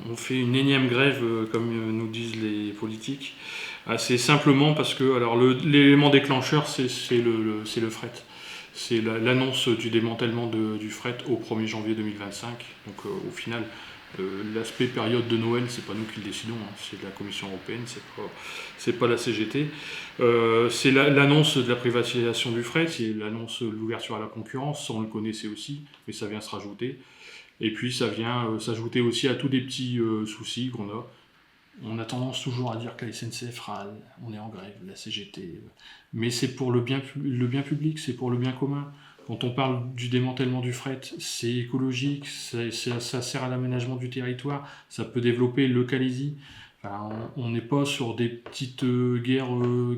on fait une énième grève, comme nous disent les politiques. C'est simplement parce que l'élément déclencheur, c'est le fret. C'est l'annonce du démantèlement du fret au 1er janvier 2025. Donc au final, l'aspect période de Noël, c'est pas nous qui le décidons, hein, c'est la Commission européenne, c'est pas la CGT. C'est l'annonce de la privatisation du fret, c'est l'annonce de l'ouverture à la concurrence, ça on le connaissait aussi, mais ça vient se rajouter. Et puis ça vient s'ajouter aussi à tous les petits soucis qu'on a. On a tendance toujours à dire que la SNCF râle, on est en grève, la CGT. Mais c'est pour le bien public, c'est pour le bien commun. Quand on parle du démantèlement du fret, c'est écologique, ça sert à l'aménagement du territoire, ça peut développer le Calaisis. Enfin, on n'est pas sur des petites guerres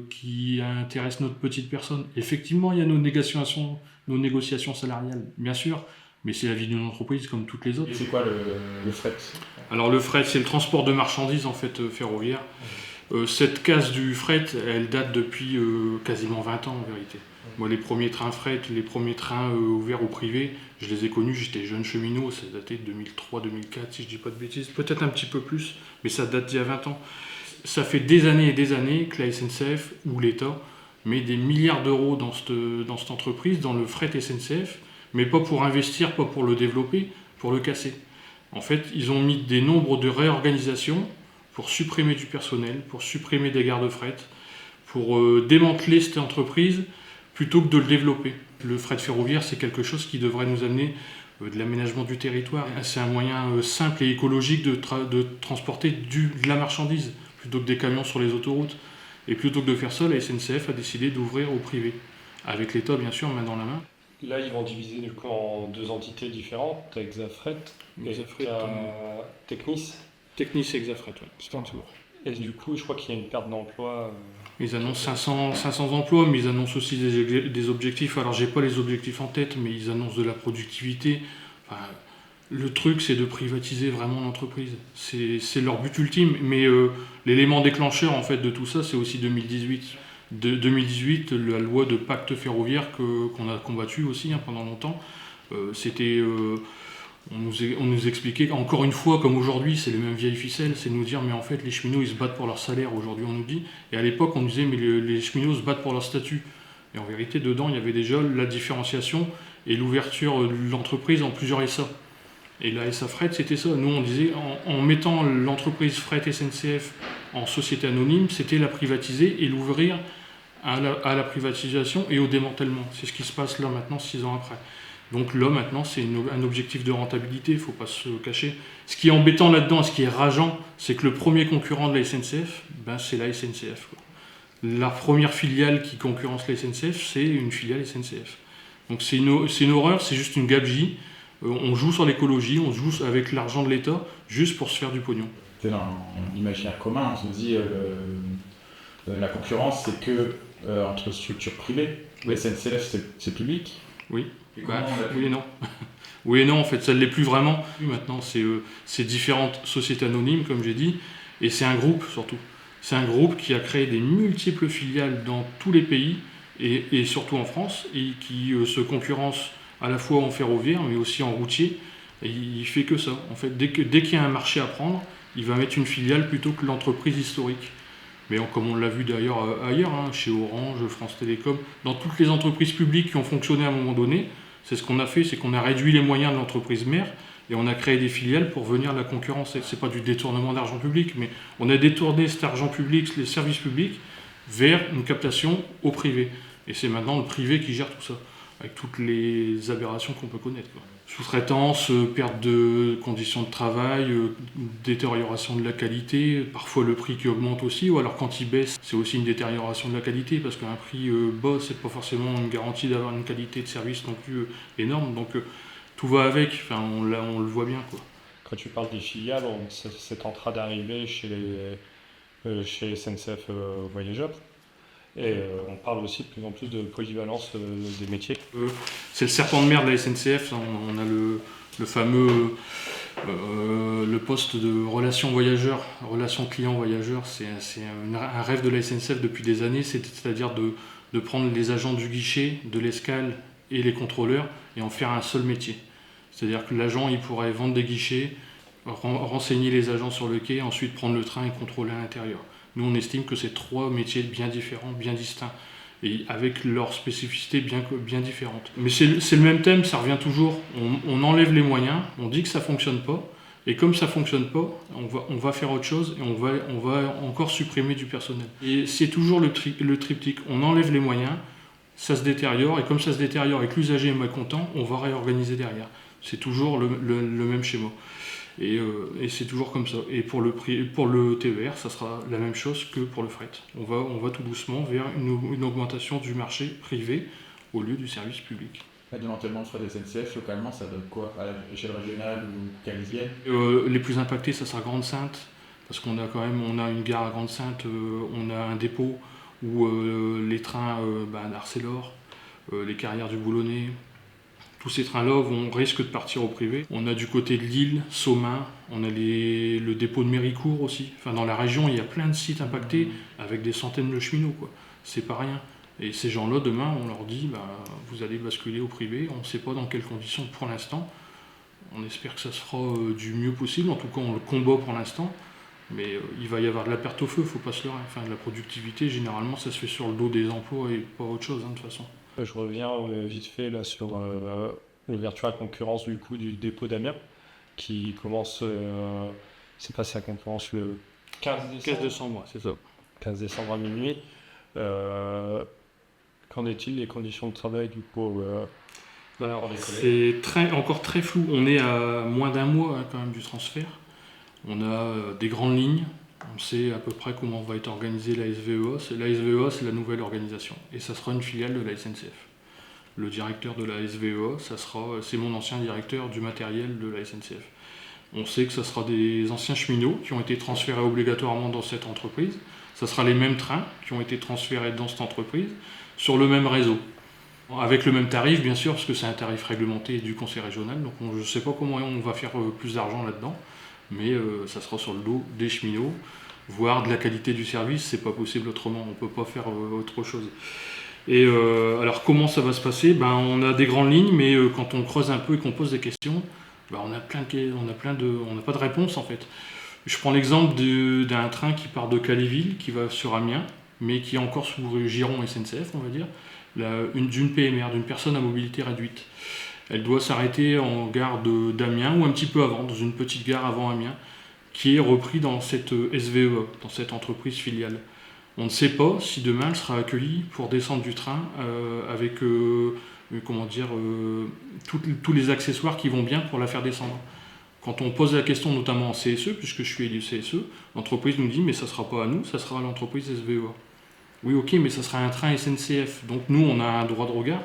qui intéressent notre petite personne. Effectivement, il y a nos négociations salariales, bien sûr, mais c'est la vie d'une entreprise comme toutes les autres. Et c'est quoi le fret ? Alors le fret, c'est le transport de marchandises en fait ferroviaire. Cette casse du fret, elle date depuis quasiment 20 ans en vérité. Moi, les premiers trains fret, les premiers trains ouverts au privé, je les ai connus, j'étais jeune cheminot, ça datait de 2003-2004 si je dis pas de bêtises, peut-être un petit peu plus, mais ça date d'il y a 20 ans. Ça fait des années et des années que la SNCF ou l'État met des milliards d'euros dans cette entreprise, dans le fret SNCF, mais pas pour investir, pas pour le développer, pour le casser. En fait, ils ont mis des nombres de réorganisations pour supprimer du personnel, pour supprimer des gares de fret, pour démanteler cette entreprise plutôt que de le développer. Le fret ferroviaire, c'est quelque chose qui devrait nous amener de l'aménagement du territoire. C'est un moyen simple et écologique de transporter de la marchandise plutôt que des camions sur les autoroutes. Et plutôt que de faire ça, la SNCF a décidé d'ouvrir au privé. Avec l'État, bien sûr, main dans la main. Là, ils vont diviser du coup en deux entités différentes. Tu as Exafret et Technis. Technis et Exafret, oui. C'est en dessous. Et du coup, je crois qu'il y a une perte d'emploi. Ils annoncent 500 emplois, mais ils annoncent aussi des objectifs. Alors, j'ai pas les objectifs en tête, mais ils annoncent de la productivité. Enfin, le truc, c'est de privatiser vraiment l'entreprise. C'est leur but ultime. Mais l'élément déclencheur, en fait, de tout ça, c'est aussi 2018. 2018, la loi de pacte ferroviaire qu'on a combattu aussi pendant longtemps. On nous expliquait, encore une fois, comme aujourd'hui, c'est les mêmes vieilles ficelles, c'est de nous dire, mais en fait, les cheminots, ils se battent pour leur salaire, aujourd'hui, on nous dit. Et à l'époque, on nous disait, mais les cheminots se battent pour leur statut. Et en vérité, dedans, il y avait déjà la différenciation et l'ouverture de l'entreprise en plusieurs SA. Et la SA Fret, c'était ça. Nous, on disait, en mettant l'entreprise Fret SNCF en société anonyme, c'était la privatiser et l'ouvrir à la privatisation et au démantèlement. C'est ce qui se passe là maintenant, 6 ans après. Donc là, maintenant, c'est un objectif de rentabilité, il ne faut pas se cacher. Ce qui est embêtant là-dedans, ce qui est rageant, c'est que le premier concurrent de la SNCF, c'est la SNCF. La première filiale qui concurrence la SNCF, c'est une filiale SNCF. Donc c'est une horreur, c'est juste une gabegie. On joue sur l'écologie, on joue avec l'argent de l'État, juste pour se faire du pognon. C'est dans l'imaginaire commun, on se dit la concurrence, c'est que entre structures privées. La SNCF, c'est public. Oui. Oui et non. Oui et non, en fait, ça ne l'est plus vraiment. Maintenant, c'est différentes sociétés anonymes, comme j'ai dit, et c'est un groupe surtout. C'est un groupe qui a créé des multiples filiales dans tous les pays, et surtout en France, et qui se concurrence à la fois en ferroviaire, mais aussi en routier. Et il fait que ça. En fait, dès qu'il y a un marché à prendre, il va mettre une filiale plutôt que l'entreprise historique. Mais comme on l'a vu d'ailleurs ailleurs, chez Orange, France Télécom, dans toutes les entreprises publiques qui ont fonctionné à un moment donné, c'est ce qu'on a fait, c'est qu'on a réduit les moyens de l'entreprise mère et on a créé des filiales pour venir la concurrencer. C'est pas du détournement d'argent public, mais on a détourné cet argent public, les services publics, vers une captation au privé. Et c'est maintenant le privé qui gère tout ça, avec toutes les aberrations qu'on peut connaître, quoi. Sous-traitance, perte de conditions de travail, détérioration de la qualité, parfois le prix qui augmente aussi, ou alors quand il baisse, c'est aussi une détérioration de la qualité, parce qu'un prix bas, c'est pas forcément une garantie d'avoir une qualité de service non plus énorme, donc tout va avec, enfin, on le voit bien, quoi. Quand tu parles des filiales, c'est en train d'arriver chez SNCF Voyageurs. Et on parle aussi de plus en plus de polyvalence des métiers. C'est le serpent de mer de la SNCF. On a le fameux le poste de relation voyageur, relation client-voyageur. C'est un rêve de la SNCF depuis des années, c'est-à-dire de prendre les agents du guichet, de l'escale et les contrôleurs et en faire un seul métier. C'est-à-dire que l'agent, il pourrait vendre des guichets, renseigner les agents sur le quai, ensuite prendre le train et contrôler à l'intérieur. Nous, on estime que c'est 3 métiers bien différents, bien distincts, et avec leurs spécificités bien différentes. Mais c'est le même thème, ça revient toujours. On enlève les moyens, on dit que ça ne fonctionne pas, et comme ça ne fonctionne pas, on va faire autre chose et on va encore supprimer du personnel. Et c'est toujours le triptyque. On enlève les moyens, ça se détériore, et comme ça se détériore et que l'usager est mécontent, on va réorganiser derrière. C'est toujours le même schéma. Et c'est toujours comme ça. Et pour le TER, ça sera la même chose que pour le fret. On va tout doucement vers une augmentation du marché privé au lieu du service public. Le démantèlement de fret de SNCF, localement, ça donne quoi à l'échelle régionale ou canadienne? Les plus impactés, ça sera Grande-Synthe, parce qu'on a une gare à Grande-Synthe, on a un dépôt où les trains d'Arcelor, les carrières du Boulonnais, tous ces trains-là risquent de partir au privé. On a du côté de Lille, Somain, on a le dépôt de Méricourt aussi. Enfin, dans la région, il y a plein de sites impactés avec des centaines de cheminots, quoi. C'est pas rien. Et ces gens-là, demain, on leur dit, vous allez basculer au privé. On ne sait pas dans quelles conditions pour l'instant. On espère que ça se fera du mieux possible. En tout cas, on le combat pour l'instant. Mais il va y avoir de la perte au feu, il ne faut pas se leurrer. Enfin, de la productivité, généralement, ça se fait sur le dos des emplois et pas autre chose, de toute façon. Je reviens vite fait là, sur l'ouverture à concurrence du coup du dépôt d'Amiens qui commence, c'est passé à concurrence le 15 décembre, c'est ça. 15 décembre à minuit. Qu'en est-il des conditions de travail du coup c'est encore très flou. On est à moins d'un mois quand même du transfert. On a des grandes lignes. On sait à peu près comment va être organisée la SVEA. La SVEA, c'est la nouvelle organisation. Et ça sera une filiale de la SNCF. Le directeur de la SVEA, c'est mon ancien directeur du matériel de la SNCF. On sait que ça sera des anciens cheminots qui ont été transférés obligatoirement dans cette entreprise. Ça sera les mêmes trains qui ont été transférés dans cette entreprise sur le même réseau. Avec le même tarif, bien sûr, parce que c'est un tarif réglementé du conseil régional. Donc je ne sais pas comment on va faire plus d'argent là-dedans. Mais ça sera sur le dos des cheminots, voire de la qualité du service, c'est pas possible autrement, on peut pas faire autre chose. Et alors comment ça va se passer? On a des grandes lignes, mais quand on creuse un peu et qu'on pose des questions, on n'a pas de réponse en fait. Je prends l'exemple d'un train qui part de Calais-Ville, qui va sur Amiens, mais qui est encore sous giron SNCF, on va dire, d'une PMR, d'une personne à mobilité réduite. Elle doit s'arrêter en gare d'Amiens ou un petit peu avant, dans une petite gare avant Amiens, qui est repris dans cette SVEA, dans cette entreprise filiale. On ne sait pas si demain elle sera accueillie pour descendre du train avec tous les accessoires qui vont bien pour la faire descendre. Quand on pose la question, notamment en CSE, puisque je suis élu CSE, l'entreprise nous dit mais ça ne sera pas à nous, ça sera à l'entreprise SVEA. Oui, ok, mais ça sera un train SNCF, donc nous on a un droit de regard?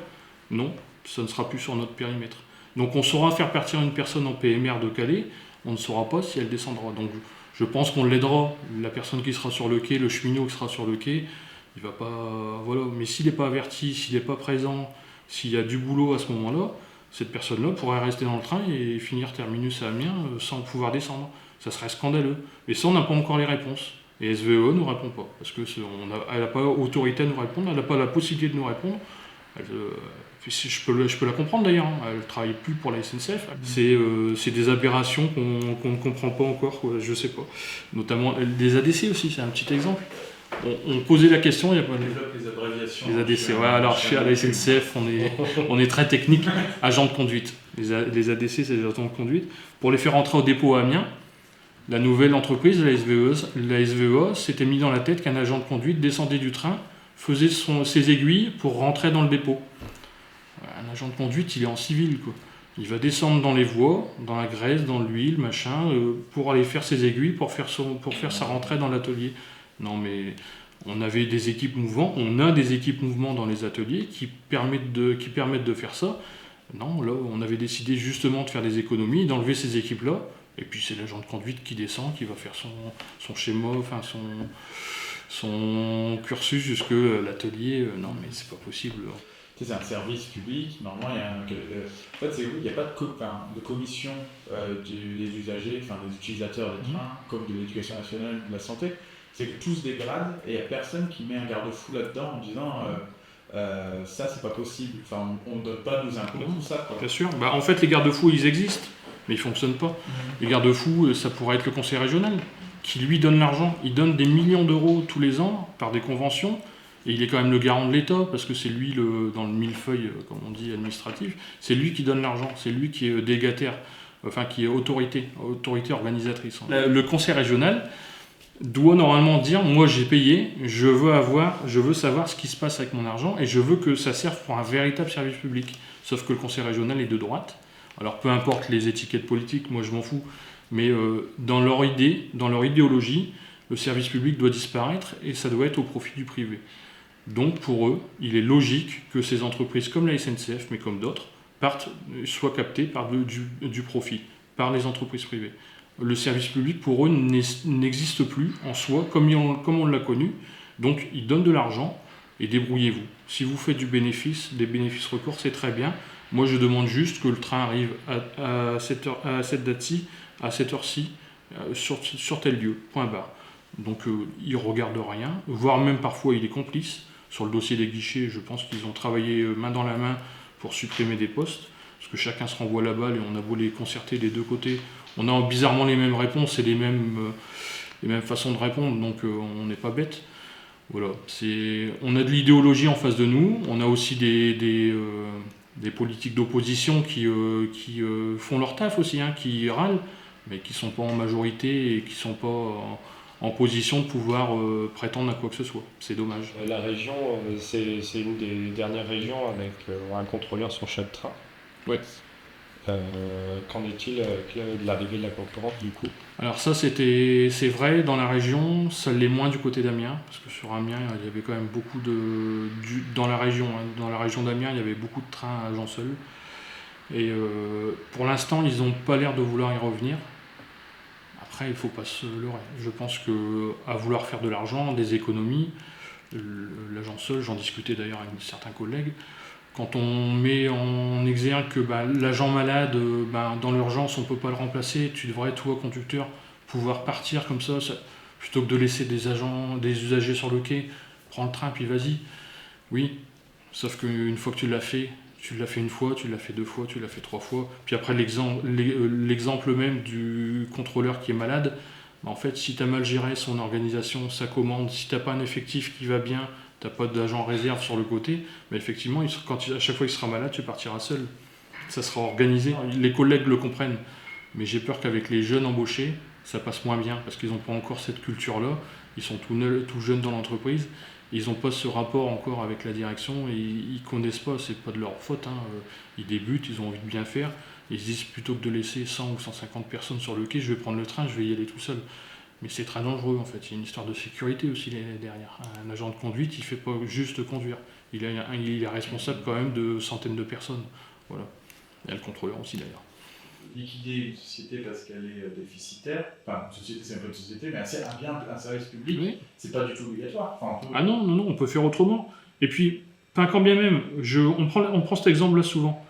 Non. Ça ne sera plus sur notre périmètre. Donc on saura faire partir une personne en PMR de Calais, on ne saura pas si elle descendra. Donc je pense qu'on l'aidera, la personne qui sera sur le quai, le cheminot qui sera sur le quai, il va pas... Voilà. Mais s'il n'est pas averti, s'il n'est pas présent, s'il y a du boulot à ce moment-là, cette personne-là pourrait rester dans le train et finir terminus à Amiens sans pouvoir descendre. Ça serait scandaleux. Et ça, on n'a pas encore les réponses. Et SVE ne répond pas, parce qu'elle n'a pas autorité à nous répondre, elle n'a pas la possibilité de nous répondre. Je peux la comprendre d'ailleurs, hein. Elle ne travaille plus pour la SNCF. C'est des aberrations qu'on ne comprend pas encore, quoi. Je ne sais pas. Notamment des ADC aussi, c'est un petit exemple. On posait la question, il n'y a pas les abréviations. Les ADC, ouais, alors à la SNCF, on est très technique, agent de conduite. Les ADC, c'est des agents de conduite. Pour les faire entrer au dépôt à Amiens, la nouvelle entreprise, la SVEA, s'était mis dans la tête qu'un agent de conduite descendait du train, faisait ses aiguilles pour rentrer dans le dépôt. Un agent de conduite, il est en civil, quoi. Il va descendre dans les voies, dans la graisse, dans l'huile, machin, pour aller faire ses aiguilles, pour faire sa rentrée dans l'atelier. Non, mais on avait des équipes mouvements, on a des équipes mouvements dans les ateliers qui permettent de faire ça. Non, là, on avait décidé justement de faire des économies, d'enlever ces équipes-là, et puis c'est l'agent de conduite qui descend, qui va faire son schéma, enfin son cursus jusque l'atelier. Non, mais c'est pas possible. C'est un service public, normalement il n'y a pas de commission des usagers, des utilisateurs des trains, comme de l'éducation nationale de la santé. C'est que tout se dégrade et il n'y a personne qui met un garde-fou là-dedans en disant ça c'est pas possible, on ne donne pas nos impôts pour ça, quoi. Bien sûr, en fait les garde-fous ils existent. mais il ne fonctionne pas. Les garde-fous, ça pourrait être le conseil régional, qui lui donne l'argent. Il donne des millions d'euros tous les ans par des conventions, et il est quand même le garant de l'État, parce que c'est lui, dans le millefeuille, comme on dit, administratif, c'est lui qui donne l'argent, c'est lui qui est délégataire, enfin qui est autorité organisatrice. Le conseil régional doit normalement dire, moi j'ai payé, je veux savoir ce qui se passe avec mon argent, et je veux que ça serve pour un véritable service public. Sauf que le conseil régional est de droite. Alors peu importe les étiquettes politiques, moi je m'en fous, mais dans leur idéologie, le service public doit disparaître et ça doit être au profit du privé. Donc pour eux, il est logique que ces entreprises comme la SNCF, mais comme d'autres, soient captées par du profit, par les entreprises privées. Le service public pour eux n'existe plus en soi comme on l'a connu, donc ils donnent de l'argent et débrouillez-vous. Si vous faites des bénéfices records, c'est très bien. Moi je demande juste que le train arrive à cette date-ci, à cette heure-ci, sur tel lieu, point barre. Donc il ne regarde rien, voire même parfois il est complice. Sur le dossier des guichets, je pense qu'ils ont travaillé main dans la main pour supprimer des postes, parce que chacun se renvoie la balle et on a beau les concerter des deux côtés, on a bizarrement les mêmes réponses et les mêmes façons de répondre, donc on n'est pas bête. Voilà, on a de l'idéologie en face de nous, on a aussi des politiques d'opposition qui font leur taf aussi, hein, qui râlent, mais qui ne sont pas en majorité et qui ne sont pas en position de pouvoir prétendre à quoi que ce soit. C'est dommage. La région, c'est une des dernières régions avec un contrôleur sur chaque train. Ouais. Qu'en est-il de l'arrivée de la concurrence du coup? Alors ça c'est vrai dans la région, ça l'est moins du côté d'Amiens, parce que sur Amiens il y avait quand même beaucoup dans la région d'Amiens il y avait beaucoup de trains à Jean-Seul. Et pour l'instant ils n'ont pas l'air de vouloir y revenir. Après, il ne faut pas se leurrer. Je pense qu'à vouloir faire de l'argent, des économies, l'agent seul, j'en discutais d'ailleurs avec certains collègues, quand on met en exergue que l'agent malade, dans l'urgence, on ne peut pas le remplacer, tu devrais, toi, conducteur, pouvoir partir comme ça, plutôt que de laisser des usagers sur le quai, prends le train, puis vas-y. Oui, sauf qu'une fois que tu l'as fait une fois, tu l'as fait deux fois, tu l'as fait trois fois. Puis après, l'exemple même du contrôleur qui est malade, en fait, si tu as mal géré son organisation, sa commande, si tu n'as pas un effectif qui va bien, tu n'as pas d'agent réserve sur le côté, mais effectivement, à chaque fois qu'il sera malade, tu partiras seul. Ça sera organisé. Les collègues le comprennent. Mais j'ai peur qu'avec les jeunes embauchés, ça passe moins bien, parce qu'ils n'ont pas encore cette culture-là. Ils sont tout jeunes dans l'entreprise. Ils n'ont pas ce rapport encore avec la direction et ils ne connaissent pas, c'est pas de leur faute, hein. Ils débutent, ils ont envie de bien faire, ils se disent plutôt que de laisser 100 ou 150 personnes sur le quai, je vais prendre le train, je vais y aller tout seul. Mais c'est très dangereux en fait, il y a une histoire de sécurité aussi derrière. Un agent de conduite, il ne fait pas juste conduire, il est responsable quand même de centaines de personnes. Voilà. Il y a le contrôleur aussi d'ailleurs. Liquider une société parce qu'elle est déficitaire, enfin une société c'est un peu une société, mais un service public, oui. C'est pas du tout obligatoire. Enfin, Ah non, on peut faire autrement. Et puis, quand bien même, on prend cet exemple-là souvent.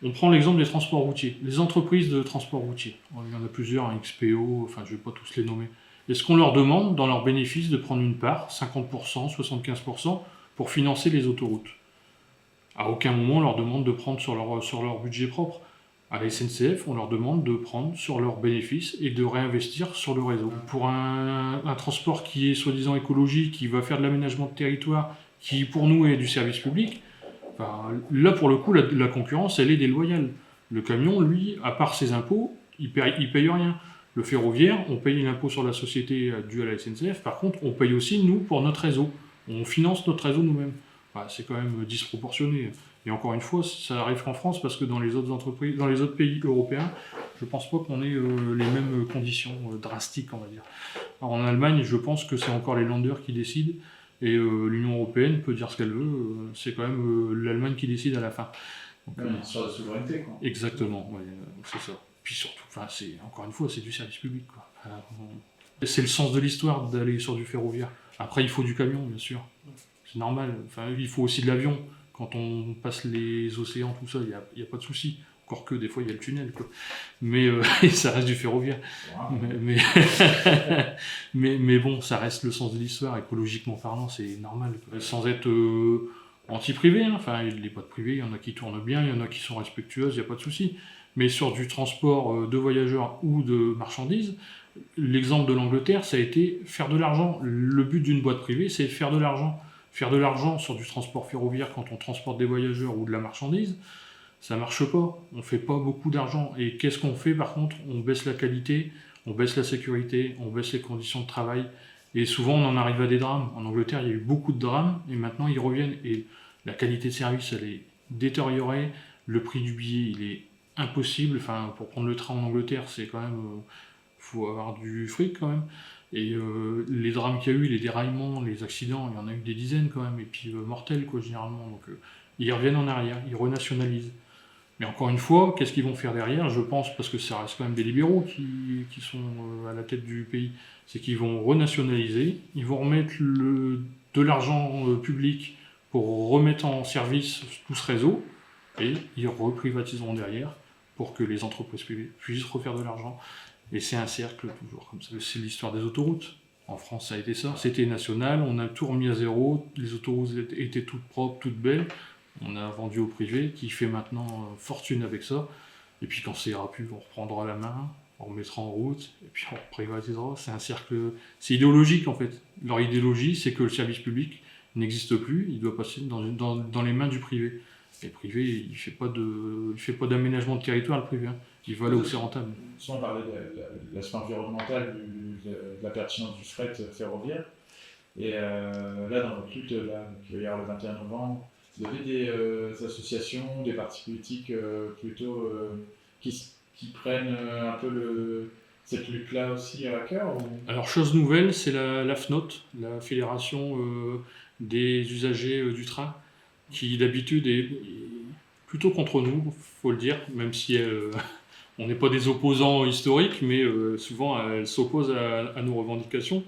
On prend l'exemple des transports routiers. Les entreprises de transport routier, il y en a plusieurs, hein, XPO, enfin je ne vais pas tous les nommer. Est-ce qu'on leur demande, dans leurs bénéfices, de prendre une part, 50%, 75%, pour financer les autoroutes? À aucun moment, on leur demande de prendre sur leur budget propre. À la SNCF, on leur demande de prendre sur leurs bénéfices et de réinvestir sur le réseau. Pour un transport qui est soi-disant écologique, qui va faire de l'aménagement de territoire, qui pour nous est du service public, là pour le coup la concurrence elle est déloyale. Le camion, lui, à part ses impôts, il paye rien. Le ferroviaire, on paye l'impôt sur la société dû à la SNCF, par contre on paye aussi nous pour notre réseau. On finance notre réseau nous-mêmes. C'est quand même disproportionné. Et encore une fois, ça arrive qu'en France, parce que dans les autres pays européens, je pense pas qu'on ait les mêmes conditions drastiques, on va dire. Alors, en Allemagne, je pense que c'est encore les Länder qui décident, et l'Union européenne peut dire ce qu'elle veut, c'est quand même l'Allemagne qui décide à la fin. Donc, sur la souveraineté, quoi. Exactement, ouais, c'est ça. Puis surtout, encore une fois, c'est du service public, quoi. C'est le sens de l'histoire d'aller sur du ferroviaire. Après, il faut du camion, bien sûr. C'est normal. Il faut aussi de l'avion. Quand on passe les océans, tout ça, il n'y a pas de souci. Encore que des fois, il y a le tunnel, quoi. Mais ça reste du ferroviaire. Ouais. Mais bon, ça reste le sens de l'histoire. Écologiquement parlant, c'est normal, quoi. Sans être anti-privé. Hein. Les boîtes privées, il y en a qui tournent bien, il y en a qui sont respectueuses, il n'y a pas de souci. Mais sur du transport de voyageurs ou de marchandises, l'exemple de l'Angleterre, ça a été faire de l'argent. Le but d'une boîte privée, c'est faire de l'argent. Faire de l'argent sur du transport ferroviaire quand on transporte des voyageurs ou de la marchandise, ça marche pas. On fait pas beaucoup d'argent. Et qu'est-ce qu'on fait par contre? On baisse la qualité, on baisse la sécurité, on baisse les conditions de travail. Et souvent, on en arrive à des drames. En Angleterre, il y a eu beaucoup de drames et maintenant, ils reviennent. Et la qualité de service, elle est détériorée. Le prix du billet, il est impossible. Enfin, pour prendre le train en Angleterre, c'est quand même... faut avoir du fric quand même. Et les drames qu'il y a eu, les déraillements, les accidents, il y en a eu des dizaines quand même. Et puis mortels, quoi, généralement. Donc, ils reviennent en arrière, ils renationalisent. Mais encore une fois, qu'est-ce qu'ils vont faire derrière? Je pense, parce que ça reste quand même des libéraux qui sont à la tête du pays, c'est qu'ils vont renationaliser, ils vont remettre de l'argent public pour remettre en service tout ce réseau, et ils reprivatiseront derrière pour que les entreprises privées puissent refaire de l'argent. Et c'est un cercle toujours comme ça. C'est l'histoire des autoroutes. En France, ça a été ça. C'était national, on a tout remis à zéro, les autoroutes étaient toutes propres, toutes belles. On a vendu au privé, qui fait maintenant fortune avec ça. Et puis quand ça ira plus, on reprendra la main, on remettra en route, et puis on privatisera. C'est un cercle... C'est idéologique en fait. Leur idéologie, c'est que le service public n'existe plus, il doit passer dans les mains du privé. Et le privé, il fait pas d'aménagement de territoire, le privé. Hein. Il va là où c'est rentable. Si on parlait de l'aspect environnemental, de la pertinence du fret ferroviaire, et là, dans votre lutte, hier le 21 novembre, vous avez des associations, des partis politiques plutôt qui prennent un peu cette lutte-là aussi à cœur ou... Alors, chose nouvelle, c'est la FNOT, la Fédération des usagers du train, qui d'habitude est plutôt contre nous, faut le dire, même si on n'est pas des opposants historiques, mais souvent elle s'oppose à nos revendications.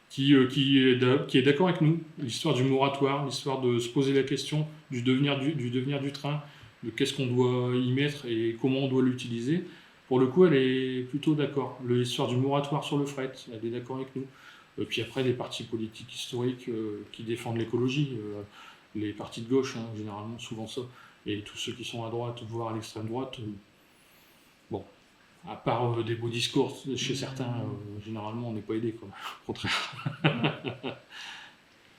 Qui est d'accord avec nous. L'histoire du moratoire, l'histoire de se poser la question du devenir du train, de qu'est-ce qu'on doit y mettre et comment on doit l'utiliser. Pour le coup, elle est plutôt d'accord. L'histoire du moratoire sur le fret, elle est d'accord avec nous. Puis après, des partis politiques historiques qui défendent l'écologie, les partis de gauche, hein, généralement, souvent ça, et tous ceux qui sont à droite, voire à l'extrême droite, bon. À part des beaux discours chez certains, généralement on n'est pas aidé, quoi. Au contraire.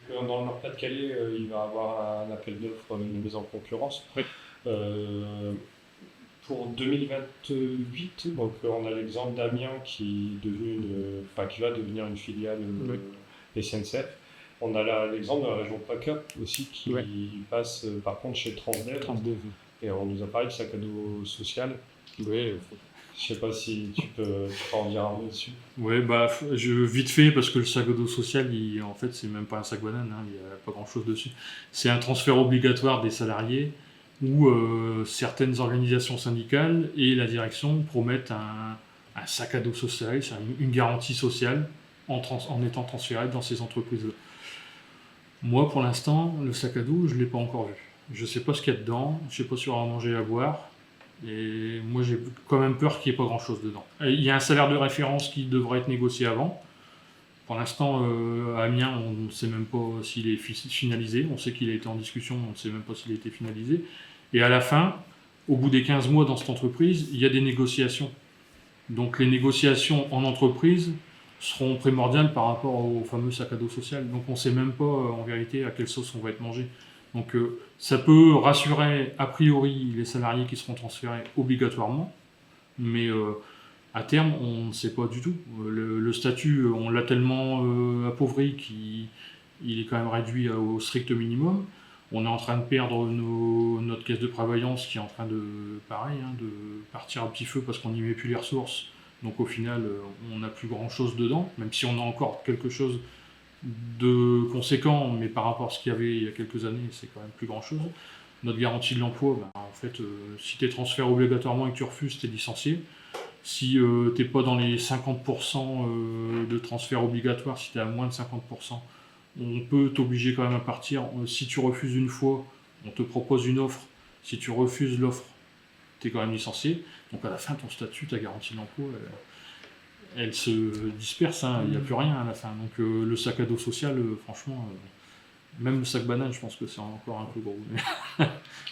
Dans le Nord-Pas-de-Calais, il va y avoir un appel d'offres, une mise en concurrence. Oui. Pour 2028, donc on a l'exemple d'Amiens qui va devenir une filiale SNCF. On a l'exemple de la région PACA aussi qui passe par contre chez Transdev. Et on nous a parlé de sac à dos social. Oui. Je sais pas si tu peux en dire un mot dessus. Ouais, vite fait, parce que le sac à dos social, en fait, c'est même pas un sac banane, hein, il n'y a pas grand-chose dessus. C'est un transfert obligatoire des salariés où certaines organisations syndicales et la direction promettent un sac à dos social, c'est une garantie sociale en étant transféré dans ces entreprises-là. Moi, pour l'instant, le sac à dos, je ne l'ai pas encore vu. Je ne sais pas ce qu'il y a dedans, je ne sais pas si on aura à manger et à boire. Et moi, j'ai quand même peur qu'il n'y ait pas grand-chose dedans. Il y a un salaire de référence qui devrait être négocié avant. Pour l'instant, à Amiens, on ne sait même pas s'il est finalisé. On sait qu'il a été en discussion, on ne sait même pas s'il a été finalisé. Et à la fin, au bout des 15 mois dans cette entreprise, il y a des négociations. Donc les négociations en entreprise seront primordiales par rapport au fameux sac à dos social. Donc on ne sait même pas en vérité à quelle sauce on va être mangé. Donc ça peut rassurer a priori les salariés qui seront transférés obligatoirement, mais à terme on ne sait pas du tout. Le statut, on l'a tellement appauvri qu'il est quand même réduit au strict minimum. On est en train de perdre notre caisse de prévoyance qui est en train de partir à petit feu parce qu'on n'y met plus les ressources. Donc au final, on n'a plus grand-chose dedans, même si on a encore quelque chose de conséquent, mais par rapport à ce qu'il y avait il y a quelques années, c'est quand même plus grand-chose. Notre garantie de l'emploi, en fait, si tu es transféré obligatoirement et que tu refuses, tu es licencié. Si tu n'es pas dans les 50% de transfert obligatoire, si tu es à moins de 50%, on peut t'obliger quand même à partir. Si tu refuses une fois, on te propose une offre. Si tu refuses l'offre, tu es quand même licencié. Donc à la fin, ton statut, ta garantie de l'emploi, elle se disperse, hein, il n'y a plus rien à la fin. Donc le sac à dos social, franchement, Même le sac banane, je pense que c'est encore un peu gros.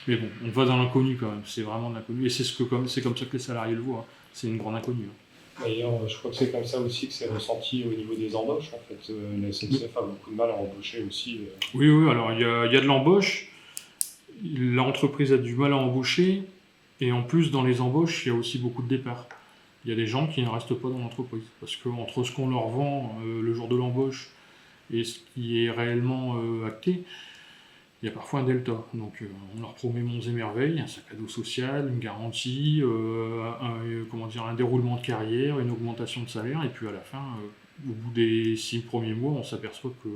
Mais bon, on va dans l'inconnu quand même. C'est vraiment de l'inconnu. Et c'est comme ça que les salariés le voient. Hein. C'est une grande inconnue. Hein. D'ailleurs, je crois que c'est comme ça aussi que c'est ressenti au niveau des embauches. En fait, la SNCF a beaucoup de mal à embaucher aussi. Oui, alors il y a de l'embauche. L'entreprise a du mal à embaucher. Et en plus, dans les embauches, il y a aussi beaucoup de départs. Il y a des gens qui ne restent pas dans l'entreprise. Parce qu'entre ce qu'on leur vend le jour de l'embauche et ce qui est réellement acté, il y a parfois un delta. Donc on leur promet monts et merveilles, un sac à dos social, une garantie, un déroulement de carrière, une augmentation de salaire, et puis à la fin, au bout des 6 premiers mois, on s'aperçoit que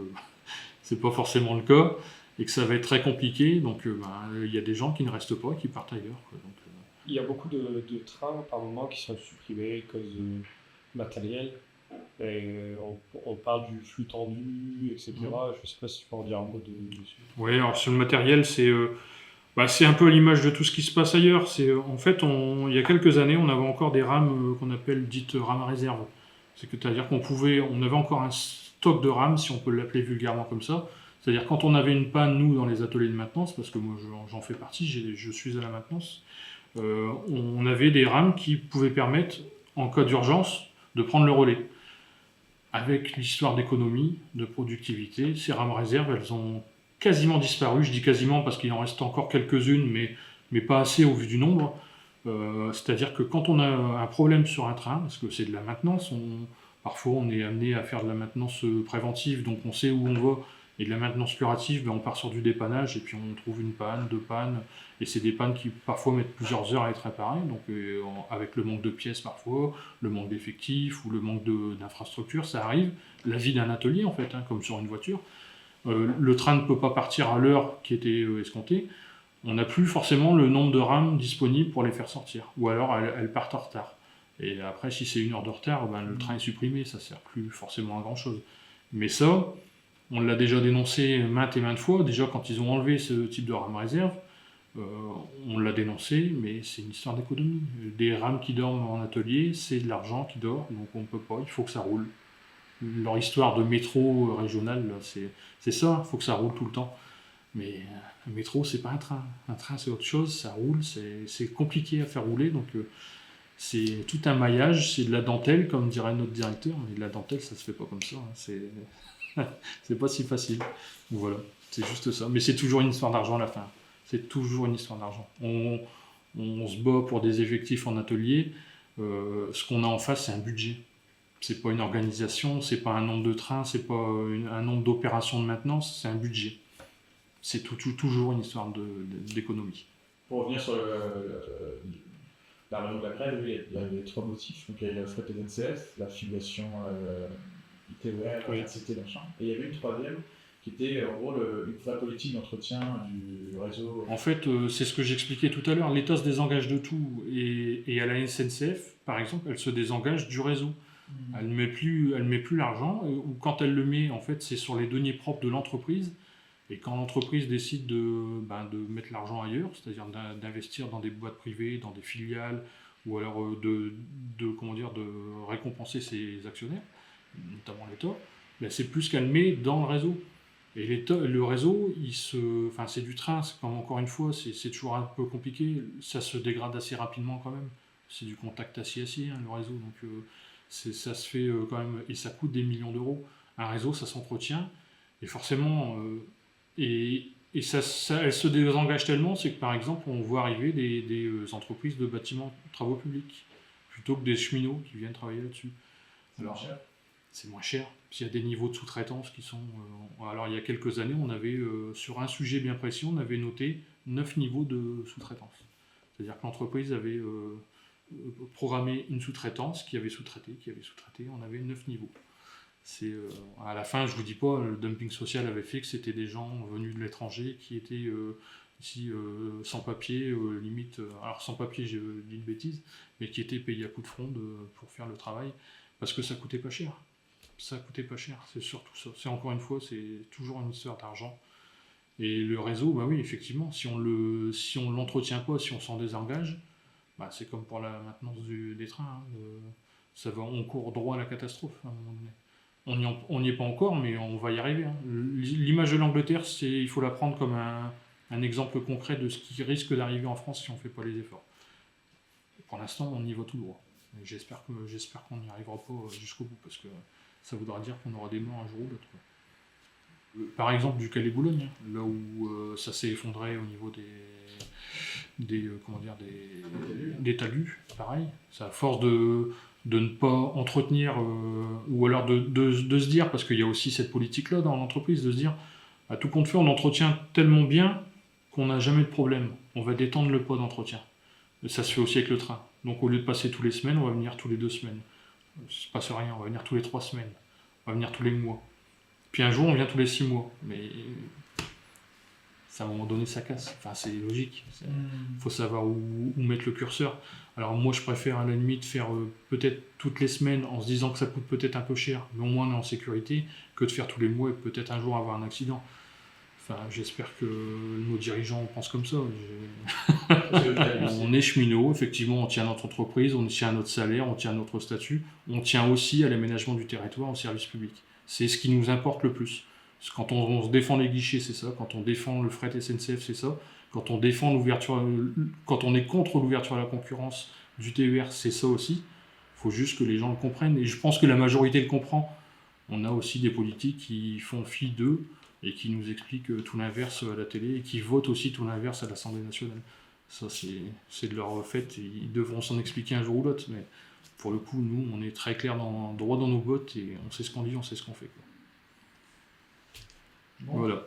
c'est pas forcément le cas et que ça va être très compliqué. Donc il y a des gens qui ne restent pas et qui partent ailleurs. Quoi. Donc, il y a beaucoup de trains par moment qui sont supprimés à cause de matériel. Et on parle du flux tendu, etc. Je ne sais pas si tu peux en dire un mot dessus. Oui, alors sur le matériel, c'est un peu à l'image de tout ce qui se passe ailleurs. En fait, il y a quelques années, on avait encore des rames qu'on appelle dites rames réserve. C'est-à-dire on avait encore un stock de rames, si on peut l'appeler vulgairement comme ça. C'est-à-dire quand on avait une panne, nous, dans les ateliers de maintenance, parce que moi j'en fais partie, je suis à la maintenance, on avait des rames qui pouvaient permettre, en cas d'urgence, de prendre le relais. Avec l'histoire d'économie, de productivité, ces rames réserves, elles ont quasiment disparu. Je dis quasiment parce qu'il en reste encore quelques-unes, mais pas assez au vu du nombre. C'est-à-dire que quand on a un problème sur un train, parce que c'est de la maintenance, parfois on est amené à faire de la maintenance préventive, donc on sait où on va, et de la maintenance curative, on part sur du dépannage, et puis on trouve une panne, 2 pannes, et c'est des pannes qui parfois mettent plusieurs heures à être réparées, donc avec le manque de pièces parfois, le manque d'effectifs, ou le manque d'infrastructures, ça arrive. La vie d'un atelier en fait, comme sur une voiture. Le train ne peut pas partir à l'heure qui était escomptée. On n'a plus forcément le nombre de rames disponibles pour les faire sortir. Ou alors elles partent en retard. Et après, si c'est 1 heure de retard, le train est supprimé, ça ne sert plus forcément à grand chose. Mais ça, on l'a déjà dénoncé maintes et maintes fois. Déjà, quand ils ont enlevé ce type de rame réserve, on l'a dénoncé, mais c'est une histoire d'économie. Des rames qui dorment en atelier, c'est de l'argent qui dort, donc on ne peut pas, il faut que ça roule. Leur histoire de métro régional, c'est ça, il faut que ça roule tout le temps. Mais un métro, c'est pas un train. Un train, c'est autre chose, ça roule, c'est compliqué à faire rouler, donc c'est tout un maillage, c'est de la dentelle, comme dirait notre directeur, mais de la dentelle, ça se fait pas comme ça, c'est pas si facile. Donc voilà, c'est juste ça. Mais c'est toujours une histoire d'argent à la fin. C'est toujours une histoire d'argent. On se bat pour des effectifs en atelier, ce qu'on a en face, c'est un budget. C'est pas une organisation, c'est pas un nombre de trains, c'est pas un nombre d'opérations de maintenance, c'est un budget. C'est toujours une histoire d'économie. Pour revenir sur la raison de la grève, il y avait 3 motifs. Donc il y avait la flotte SNCF, la filiation ITER, la RCT, machin. Et il y avait une troisième qui était en gros une vraie politique d'entretien du réseau. En fait, c'est ce que j'expliquais tout à l'heure. L'État se désengage de tout. Et à la SNCF, par exemple, elle se désengage du réseau. Elle ne met plus l'argent, ou quand elle le met, en fait, c'est sur les deniers propres de l'entreprise. Et quand l'entreprise décide de mettre l'argent ailleurs, c'est-à-dire d'investir dans des boîtes privées, dans des filiales, ou alors de récompenser ses actionnaires, notamment l'État, c'est plus qu'elle met dans le réseau. Et le réseau, c'est du train, encore une fois, c'est toujours un peu compliqué, ça se dégrade assez rapidement quand même. C'est du contact acier-acier, le réseau, donc ça se fait quand même, et ça coûte des millions d'euros. Un réseau, ça s'entretient, et forcément, elle se désengage tellement, c'est que par exemple, on voit arriver des entreprises de bâtiments, travaux publics, plutôt que des cheminots qui viennent travailler là-dessus. Alors, c'est moins cher. Il y a des niveaux de sous-traitance qui sont... alors, il y a quelques années, on avait, sur un sujet bien précis, on avait noté 9 niveaux de sous-traitance. C'est-à-dire que l'entreprise avait programmé une sous-traitance, qui avait sous-traité, on avait 9 niveaux. À la fin, je ne vous dis pas, le dumping social avait fait que c'était des gens venus de l'étranger qui étaient ici sans papier, limite... alors sans papier, je dis une bêtise, mais qui étaient payés à coup de fronde pour faire le travail, parce que ça coûtait pas cher. Ça coûtait pas cher, c'est surtout ça. C'est encore une fois, c'est toujours une histoire d'argent. Et le réseau, oui, effectivement, si on l'entretient pas, si on s'en désengage, c'est comme pour la maintenance des trains. On court droit à la catastrophe à un moment donné. On n'y est pas encore, mais on va y arriver. Hein. L'image de l'Angleterre, il faut la prendre comme un exemple concret de ce qui risque d'arriver en France si on ne fait pas les efforts. Pour l'instant, on y va tout droit. J'espère qu'on n'y arrivera pas jusqu'au bout, parce que ça voudra dire qu'on aura des morts un jour ou l'autre. Par exemple, du Calais-Boulogne, là où ça s'est effondré au niveau des talus, pareil. C'est à force de ne pas entretenir, ou alors de se dire, parce qu'il y a aussi cette politique-là dans l'entreprise, de se dire, à tout compte fait, on entretient tellement bien qu'on n'a jamais de problème. On va détendre le pas d'entretien. Et ça se fait aussi avec le train. Donc au lieu de passer tous les semaines, on va venir tous les 2 semaines. Il ne se passe rien, on va venir tous les 3 semaines. On va venir tous les mois. Puis un jour, on vient tous les 6 mois. Mais à un moment donné, ça casse. Enfin, c'est logique. Il faut savoir où mettre le curseur. Alors moi, je préfère à la limite faire peut-être toutes les semaines en se disant que ça coûte peut-être un peu cher, mais au moins on est en sécurité, que de faire tous les mois et peut-être un jour avoir un accident. Enfin, j'espère que nos dirigeants pensent comme ça. On est cheminot, effectivement, on tient à notre entreprise, on tient à notre salaire, on tient à notre statut, on tient aussi à l'aménagement du territoire, au service public. C'est ce qui nous importe le plus. Parce que quand on se défend les guichets, c'est ça. Quand on défend le fret SNCF, c'est ça. Quand on défend quand on est contre l'ouverture à la concurrence du TER, c'est ça aussi. Il faut juste que les gens le comprennent. Et je pense que la majorité le comprend. On a aussi des politiques qui font fi d'eux et qui nous expliquent tout l'inverse à la télé et qui votent aussi tout l'inverse à l'Assemblée nationale. Ça, c'est de leur fait. Et ils devront s'en expliquer un jour ou l'autre. Mais pour le coup, nous, on est très clair, droit dans nos bottes et on sait ce qu'on dit, on sait ce qu'on fait. Quoi. Bon. Voilà.